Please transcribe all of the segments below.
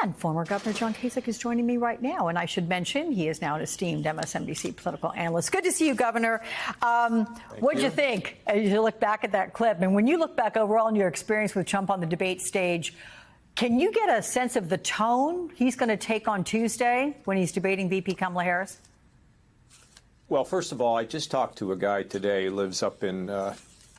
And former Governor John Kasich is joining me right now. And I should mention, he is now an esteemed MSNBC political analyst. Good to see you, Governor. What'd you think as you look back at that clip? And when you look back overall on your experience with Trump on the debate stage, can you get a sense of the tone he's going to take on Tuesday when he's debating VP Kamala Harris? Well, first of all, I just talked to a guy today who lives up in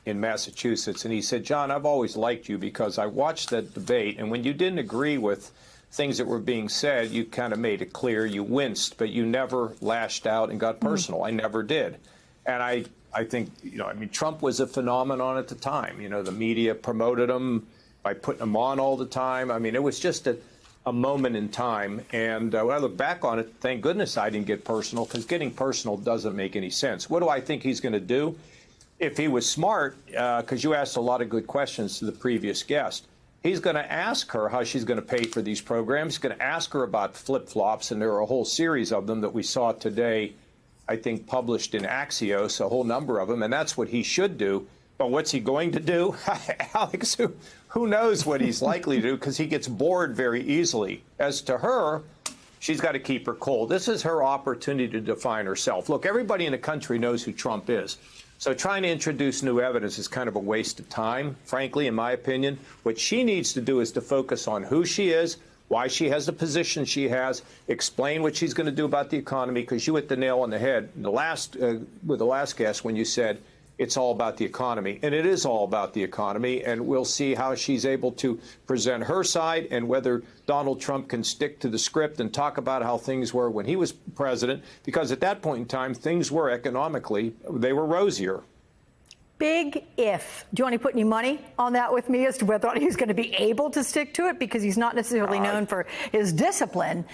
Massachusetts, and he said, John, I've always liked you because I watched that debate, and when you didn't agree with things that were being said, you kind of made it clear, you winced, but you never lashed out and got personal. I never did. And I think, Trump was a phenomenon at the time. The media promoted him by putting him on all the time. It was just a moment in time. And when I look back on it, thank goodness I didn't get personal, because getting personal doesn't make any sense. What do I think he's going to do? If he was smart, because you asked a lot of good questions to the previous guest, he's going to ask her how she's going to pay for these programs. He's going to ask her about flip-flops, and there are a whole series of them that we saw today, I think, published in Axios, a whole number of them, and that's what he should do. But what's he going to do? Alex, who knows what he's likely to do, because he gets bored very easily. As to her, she's got to keep her cool. This is her opportunity to define herself. Look, everybody in the country knows who Trump is. So trying to introduce new evidence is kind of a waste of time, frankly, in my opinion. What she needs to do is to focus on who she is, why she has the position she has, explain what she's going to do about the economy, because you hit the nail on the head with the last guest when you said it's all about the economy. And it is all about the economy, and we'll see how she's able to present her side and whether Donald Trump can stick to the script and talk about how things were when he was president, because at that point in time, things were economically, they were rosier. Big if. Do you want to put any money on that with me as to whether or not he's going to be able to stick to it, because he's not necessarily known for his discipline?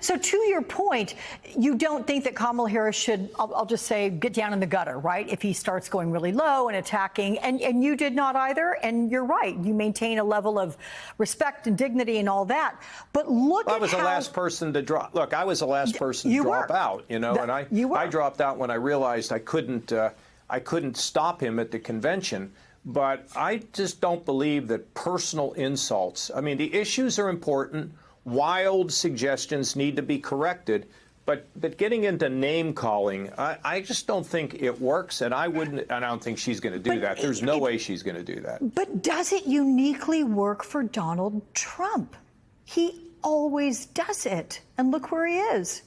So to your point, you don't think that Kamala Harris should, I'll just say, get down in the gutter, right? If he starts going really low and attacking, and you did not either. And you're right. You maintain a level of respect and dignity and all that. But look at how... I was the last person to drop. Look, I was the last person to drop out, and I dropped out when I realized I couldn't stop him at the convention, but I just don't believe that personal insults. The issues are important. Wild suggestions need to be corrected, but getting into name calling, I just don't think it works, and I don't think she's going to do that. There's no way she's going to do that. But does it uniquely work for Donald Trump? He always does it, and look where he is.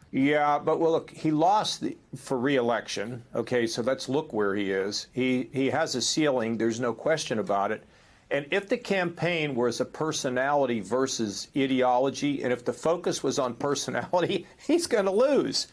Yeah, but look, he lost for re-election. Okay, so let's look where he is. He has a ceiling. There's no question about it. And if the campaign was a personality versus ideology, and if the focus was on personality, he's going to lose.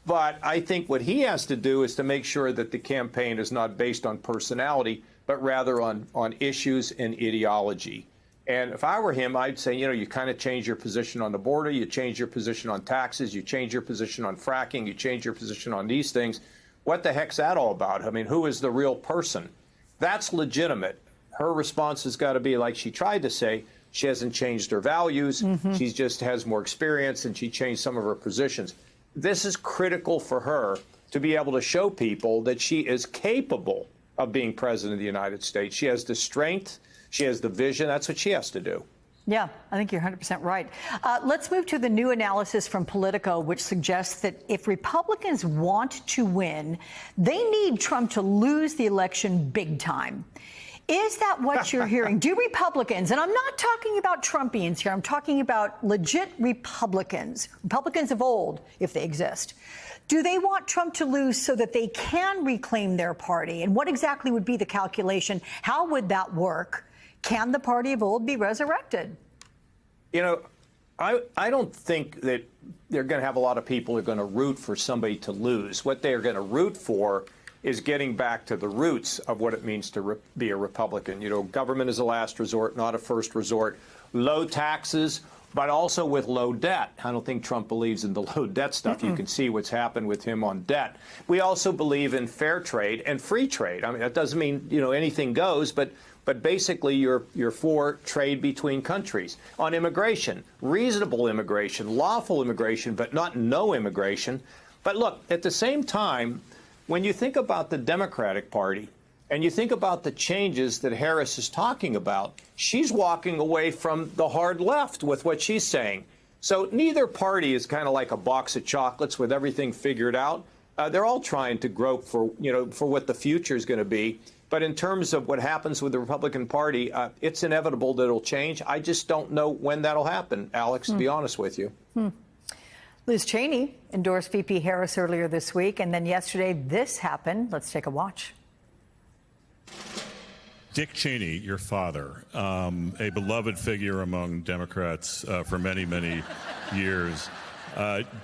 But I think what he has to do is to make sure that the campaign is not based on personality, but rather on issues and ideology. And if I were him, I'd say, you kind of change your position on the border, you change your position on taxes, you change your position on fracking, you change your position on these things. What the heck's that all about? Who is the real person? That's legitimate. Her response has got to be, like she tried to say, she hasn't changed her values. She just has more experience, and she changed some of her positions. This is critical for her to be able to show people that she is capable of being president of the United States. She has the strength. She has the vision. That's what she has to do. Yeah, I think you're 100% right. Let's move to the new analysis from Politico, which suggests that if Republicans want to win, they need Trump to lose the election big time. Is that what you're hearing? Do Republicans, and I'm not talking about Trumpians here, I'm talking about legit Republicans of old, if they exist. Do they want Trump to lose so that they can reclaim their party? And what exactly would be the calculation? How would that work? Can the party of old be resurrected? I don't think that they're going to have a lot of people who are going to root for somebody to lose. What they're going to root for is getting back to the roots of what it means to be a Republican. Government is a last resort, not a first resort. Low taxes, but also with low debt. I don't think Trump believes in the low debt stuff. You can see what's happened with him on debt. We also believe in fair trade and free trade. That doesn't mean, anything goes, but basically you're for trade between countries. On immigration, reasonable immigration, lawful immigration, but not no immigration. But look, at the same time, when you think about the Democratic Party, and you think about the changes that Harris is talking about, she's walking away from the hard left with what she's saying. So neither party is kind of like a box of chocolates with everything figured out. They're all trying to grope for, for what the future is going to be. But in terms of what happens with the Republican Party, it's inevitable that it'll change. I just don't know when that'll happen, Alex, to be honest with you. Liz Cheney endorsed VP Harris earlier this week, and then yesterday this happened. Let's take a watch. Dick Cheney, your father, a beloved figure among Democrats for many, many years.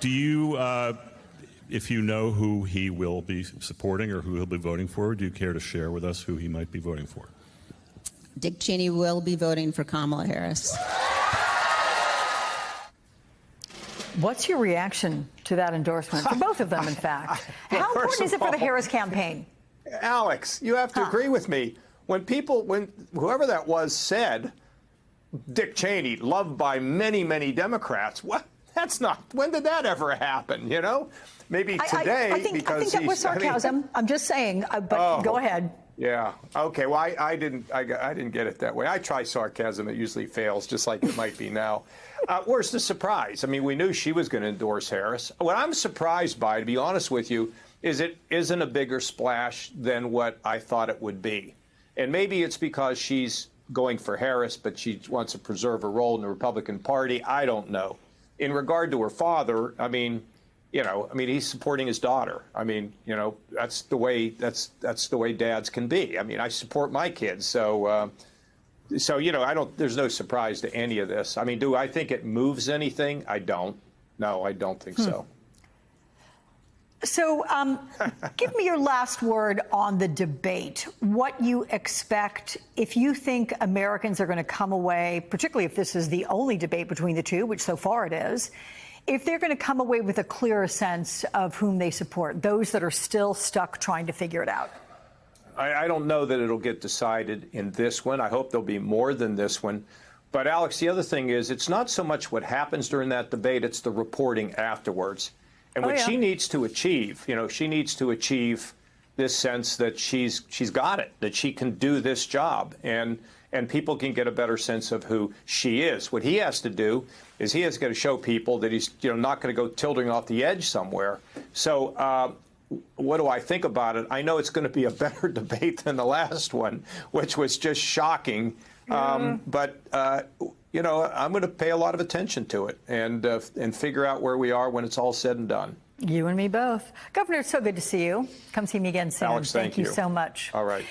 Do you, if you know who he will be supporting or who he'll be voting for, do you care to share with us who he might be voting for? Dick Cheney will be voting for Kamala Harris. What's your reaction to that endorsement? For both of them, in fact. Well, How important is it for the Harris campaign? Alex, you have to agree with me. When whoever that was said, Dick Cheney, loved by many, many Democrats, what? That's not, when did that ever happen, Maybe today, I think that was sarcasm. I'm just saying, but go ahead. Yeah. Okay. Well, I didn't get it that way. I try sarcasm. It usually fails, just like it might be now. Where's the surprise? I mean, we knew she was going to endorse Harris. What I'm surprised by, to be honest with you, is it isn't a bigger splash than what I thought it would be. And maybe it's because she's going for Harris, but she wants to preserve her role in the Republican Party. I don't know. In regard to her father, I mean, he's supporting his daughter. I mean, that's the way dads can be. I mean, I support my kids, so there's no surprise to any of this. I mean, do I think it moves anything? I don't. No, I don't think so. So give me your last word on the debate, what you expect, if you think Americans are going to come away, particularly if this is the only debate between the two, which so far it is, if they're going to come away with a clearer sense of whom they support, those that are still stuck trying to figure it out. I don't know that it'll get decided in this one. I hope there'll be more than this one. But, Alex, the other thing is it's not so much what happens during that debate, it's the reporting afterwards. And what she needs to achieve, she needs to achieve this sense that she's got it, that she can do this job, and people can get a better sense of who she is. What he has to do is he has got to show people that he's not going to go tilting off the edge somewhere. So what do I think about it? I know it's going to be a better debate than the last one, which was just shocking. But I'm going to pay a lot of attention to it and figure out where we are when it's all said and done. You and me both. Governor, it's so good to see you. Come see me again soon. Alex, thank you so much. All right.